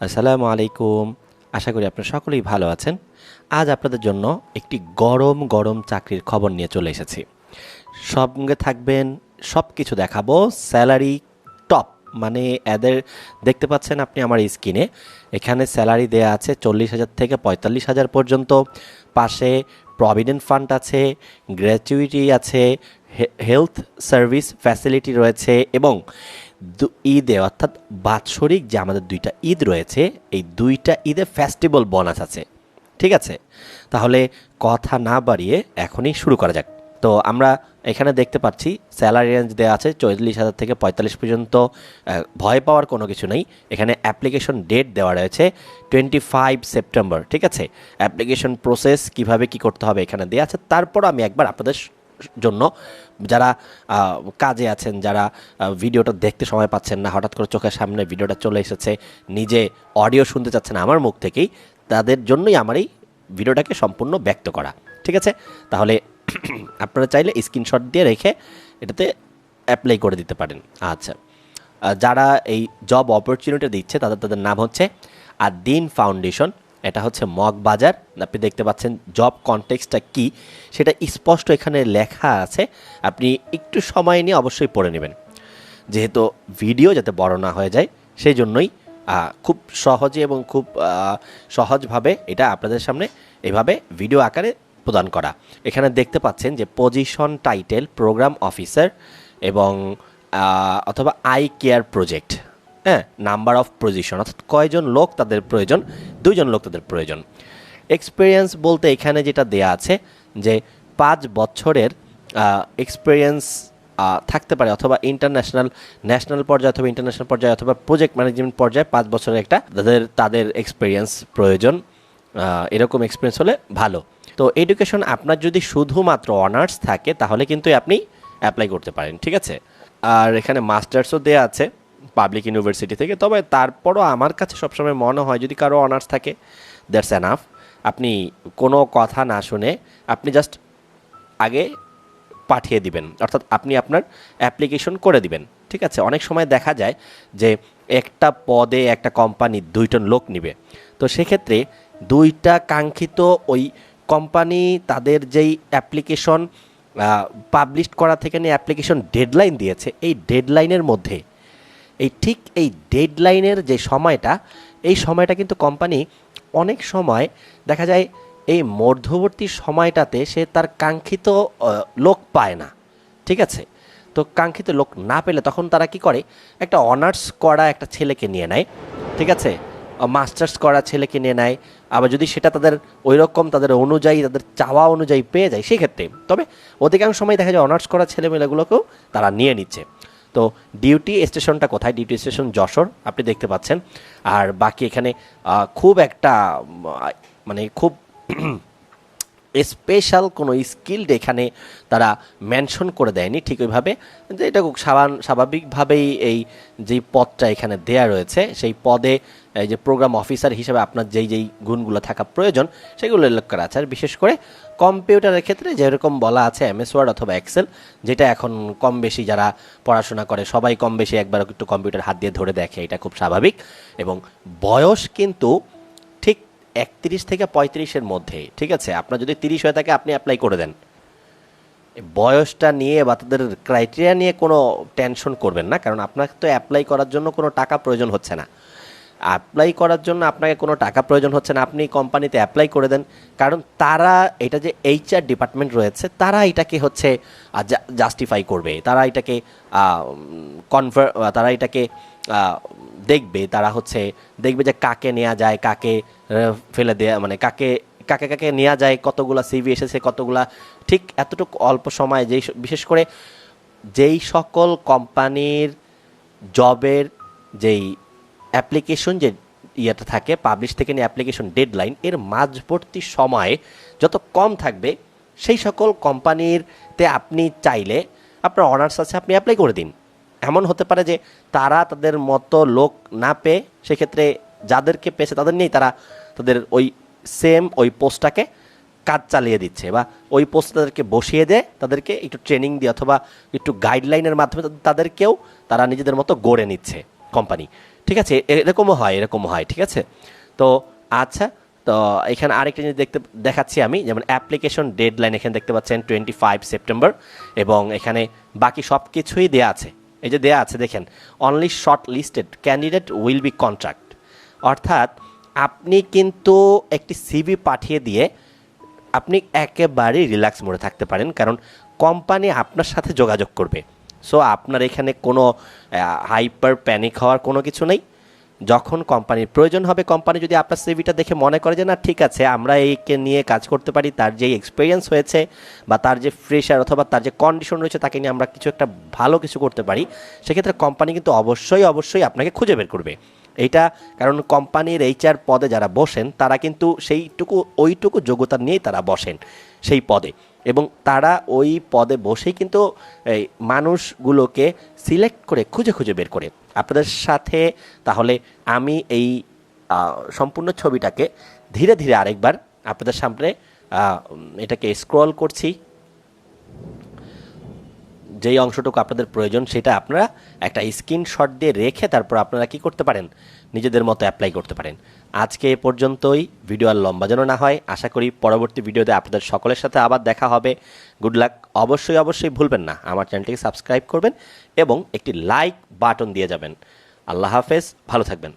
আসসালামু আলাইকুম। আশা করি আপনারা সকলেই ভালো আছেন। আজ আপনাদের জন্য একটি গরম গরম চাকরির খবর নিয়ে চলে এসেছি। সঙ্গে থাকবেন, সব কিছু দেখাবো। স্যালারি টপ, মানে এদের দেখতে পাচ্ছেন আপনি আমার স্ক্রিনে, এখানে স্যালারি দেয়া আছে 40,000 থেকে 45,000 পর্যন্ত। পাশে প্রভিডেন্ট ফান্ড আছে, গ্র্যাচুইটি আছে, হেলথ সার্ভিস ফ্যাসিলিটি রয়েছে এবং ঈদে অর্থাৎ বাৎসরিক যে আমাদের দুইটা ঈদ রয়েছে, এই দুইটা ঈদে ফেস্টিভ্যাল বোনাস আছে। ঠিক আছে, তাহলে কথা না বাড়িয়ে এখনই শুরু করা যাক। তো আমরা এখানে দেখতে পাচ্ছি স্যালারি রেঞ্জ দেওয়া আছে 40,000 থেকে 45 পর্যন্ত। ভয় পাওয়ার কোনো কিছু নেই। এখানে অ্যাপ্লিকেশন ডেট দেওয়া রয়েছে 25 সেপ্টেম্বর। ঠিক আছে, অ্যাপ্লিকেশন প্রসেস কিভাবে কি করতে হবে এখানে দেওয়া আছে। তারপর আমি একবার আপনাদের জন্য, যারা কাজে আছেন, যারা ভিডিওটা দেখতে সময় পাচ্ছেন না, হঠাৎ করে চোখের সামনে ভিডিওটা চলে এসেছে, নিজে অডিও শুনতে চাচ্ছেন আমার মুখ থেকেই, তাদের জন্যই আমার এই ভিডিওটাকে সম্পূর্ণ ব্যক্ত করা। ঠিক আছে, তাহলে আপনারা চাইলে স্ক্রিনশট দিয়ে রেখে এটাতে অ্যাপ্লাই করে দিতে পারেন। আচ্ছা, যারা এই জব অপরচুনিটি দিচ্ছে তাদের নাম হচ্ছে আদ-দ্বীন ফাউন্ডেশন। এটা হচ্ছে মগবাজার। আপনি দেখতে পাচ্ছেন জব কনটেক্সটটা কি সেটা স্পষ্ট এখানে লেখা আছে। আপনি একটু সময় নিয়ে অবশ্যই পড়ে নেবেন, যেহেতু ভিডিও যাতে বড় না হয়ে যায় সেই জন্যই খুব সহজে এবং খুব সহজভাবে এটা আপনাদের সামনে এভাবে ভিডিও আকারে প্রদান করা। এখানে দেখতে পাচ্ছেন যে পজিশন টাইটেল প্রোগ্রাম অফিসার এবং অথবা আই কেয়ার প্রজেক্ট। হ্যাঁ, নাম্বার অফ পজিশন অর্থাৎ কয়জন লোক তাদের প্রয়োজন, 2জন লোক তাদের প্রয়োজন। এক্সপিরিয়েন্স বলতে এখানে যেটা দেয়া আছে যে 5 বছরের এক্সপিরিয়েন্স থাকতে পারে, অথবা ন্যাশনাল পর্যায়ে অথবা ইন্টারন্যাশনাল পর্যায়ে অথবা প্রজেক্ট ম্যানেজমেন্ট পর্যায়ে 5 বছরের একটা তাদের এক্সপিরিয়েন্স প্রয়োজন। এরকম এক্সপিরিয়েন্স হলে ভালো। তো এডুকেশন আপনার যদি শুধুমাত্র অনার্স থাকে তাহলে কিন্তু আপনি অ্যাপ্লাই করতে পারেন। ঠিক আছে, আর এখানে মাস্টার্সও দেওয়া আছে পাবলিক ইউনিভার্সিটি থেকে। তবে তারপরও আমার কাছে সবসময় মনে হয় যদি কারো অনার্স থাকে দ্যাটস এনাফ। আপনি কোনো কথা না শুনে আপনি জাস্ট আগে পাঠিয়ে দিবেন, অর্থাৎ আপনি আপনার অ্যাপ্লিকেশন করে দিবেন। ঠিক আছে, অনেক সময় দেখা যায় যে একটা পদে একটা কোম্পানি 2জন লোক নিবে, তো সেক্ষেত্রে 2টা কাঙ্ক্ষিত ওই কোম্পানি তাদের যেই অ্যাপ্লিকেশন পাবলিশ করা থেকে নিয়ে অ্যাপ্লিকেশন ডেডলাইন দিয়েছে, এই ডেডলাইনের মধ্যে এই ডেডলাইনের যে সময়টা, এই সময়টা কিন্তু কোম্পানি অনেক সময় দেখা যায় এই মধ্যবর্তী সময়টাতে সে তার কাঙ্ক্ষিত লোক পায় না। ঠিক আছে, তো কাঙ্ক্ষিত লোক না পেলে তখন তারা কি করে, একটা অনার্স করা একটা ছেলেকে নিয়ে নেয়। ঠিক আছে, মাস্টার্স করা ছেলেকে নিয়ে নেয়। আবার যদি সেটা তাদের ওই রকম তাদের অনুযায়ী, তাদের চাওয়া অনুযায়ী পেয়ে যায় সেক্ষেত্রে, তবে অধিকাংশ সময় দেখা যায় অনার্স করা ছেলেমেয়েগুলোকেও তারা নিয়ে নিচ্ছে। তো ডিউটি স্টেশনটা কোথায়? ডিউটি স্টেশন যশোর, আপনি দেখতে পাচ্ছেন। আর বাকি এখানে খুব একটা মানে খুব স্পেশাল কোনো স্কিলড এখানে তারা মেনশন করে দেয়নি ঠিক ওইভাবে, যে এটা খুব স্বাভাবিকভাবেই এই যেই পদটা এখানে দেয়া রয়েছে সেই পদে এই যে প্রোগ্রাম অফিসার হিসেবে আপনার যেই গুণগুলো থাকা প্রয়োজন সেগুলো উল্লেখ করা আছে। আর বিশেষ করে কম্পিউটারের ক্ষেত্রে যেরকম বলা আছে এমএস ওয়ার্ড অথবা এক্সেল, যেটা এখন কম বেশি যারা পড়াশোনা করে সবাই কম বেশি একবার একটু কম্পিউটার হাত দিয়ে ধরে দেখে, এটা খুব স্বাভাবিক। এবং বয়স কিন্তু 31 থেকে 35-এর মধ্যে। ঠিক আছে, আপনার যদি 30 হয়ে থাকে আপনি অ্যাপ্লাই করে দেন। বয়সটা নিয়ে বা তাদের ক্রাইটেরিয়া নিয়ে কোনো টেনশন করবেন না, কারণ আপনাকে তো অ্যাপ্লাই করার জন্য কোনো টাকা প্রয়োজন হচ্ছে না। অ্যাপ্লাই করার জন্য আপনাকে কোনো টাকা প্রয়োজন হচ্ছে না, আপনি কোম্পানিতে অ্যাপ্লাই করে দেন। কারণ তারা এটা যে এইচআর ডিপার্টমেন্ট রয়েছে তারা এটাকে হচ্ছে জাস্টিফাই করবে, তারা এটাকে তারা এটাকে দেখবে, তারা হচ্ছে দেখবে যে কাকে নেওয়া যায়, কাকে ফেলে দেয়া, মানে কাকে কাকে কাকে নেওয়া যায়, কতগুলা সিভি এসেছে, কতগুলা ঠিক এতটুকু অল্প সময়, যেই বিশেষ করে যেই সকল কোম্পানির জবের যেই অ্যাপ্লিকেশন যে ইয়েটা থাকে পাবলিশ থেকে নিয়ে অ্যাপ্লিকেশন ডেডলাইন, এর মাঝবর্তী সময় যত কম থাকবে সেই সকল কোম্পানিতে আপনি চাইলে আপনার অনার্স আছে আপনি অ্যাপ্লাই করে দিন। এমন হতে পারে যে তারা তাদের মতো লোক না পেয়ে সেক্ষেত্রে যাদেরকে পেয়েছে তাদের নিয়েই তারা তাদের ওই পোস্টটাকে কাজ চালিয়ে দিচ্ছে, বা ওই পোস্টে তাদেরকে বসিয়ে দেয়, তাদেরকে একটু ট্রেনিং দিয়ে অথবা একটু গাইডলাইনের মাধ্যমে তাদেরকেও তারা নিজেদের মতো গড়ে নিচ্ছে কোম্পানি। ঠিক আছে, এরকমও হয়, ঠিক আছে। তো আচ্ছা, তো এখানে আরেকটা জিনিস দেখাচ্ছি আমি, যেমন অ্যাপ্লিকেশন ডেডলাইন এখানে দেখতে পাচ্ছেন 25 সেপ্টেম্বর, এবং এখানে বাকি সব কিছুই দেয়া আছে। এই যে দেয়া আছে দেখেন, only short listed candidate will be contract, অর্থাৎ আপনি কিন্তু একটি সিভি পাঠিয়ে দিয়ে আপনি একেবারেই রিল্যাক্স মোডে থাকতে পারেন, কারণ কোম্পানি আপনার সাথে যোগাযোগ করবে। সো আপনার এখানে কোনো হাইপার প্যানিক হওয়ার কোনো কিছু নেই। যখন কোম্পানির প্রয়োজন হবে, কোম্পানি যদি আপনার সিভিটা দেখে মনে করে যে না ঠিক আছে আমরা এইকে নিয়ে কাজ করতে পারি, তার যে এক্সপিরিয়েন্স হয়েছে বা তার যে ফ্রেশার অথবা তার যে কন্ডিশন রয়েছে তাকে নিয়ে আমরা কিছু একটা ভালো কিছু করতে পারি, সেক্ষেত্রে কোম্পানি কিন্তু অবশ্যই আপনাকে খুঁজে বের করবে। এইটা কারণ কোম্পানির এইচআর পদে যারা বসেন তারা কিন্তু ওইটুকু যোগ্যতা নিয়েই তারা বসেন সেই পদে, এবং তারা ওই পদে বসেই কিন্তু এই মানুষগুলোকে সিলেক্ট করে খুঁজে বের করে আপনাদের সাথে। তাহলে আমি এই সম্পূর্ণ ছবিটাকে ধীরে ধীরে আরেকবার আপনাদের সামনে এটাকে স্ক্রল করছি। যেই অংশটুকু আপনাদের প্রয়োজন সেটা আপনারা একটা স্ক্রিনশট দিয়ে রেখে তারপর আপনারা কি করতে পারেন, নিজেদের মতো অ্যাপ্লাই করতে পারেন। আজকে এ পর্যন্তই, ভিডিও আর লম্বা যেন না হয়। আশা করি পরবর্তী ভিডিওতে আপনাদের সকলের সাথে আবার দেখা হবে। Good luck. অবশ্যই ভুলবেন না আমার চ্যানেলটিকে সাবস্ক্রাইব করবেন এবং একটি লাইক বাটন দিয়ে যাবেন। আল্লাহ হাফেজ, ভালো থাকবেন।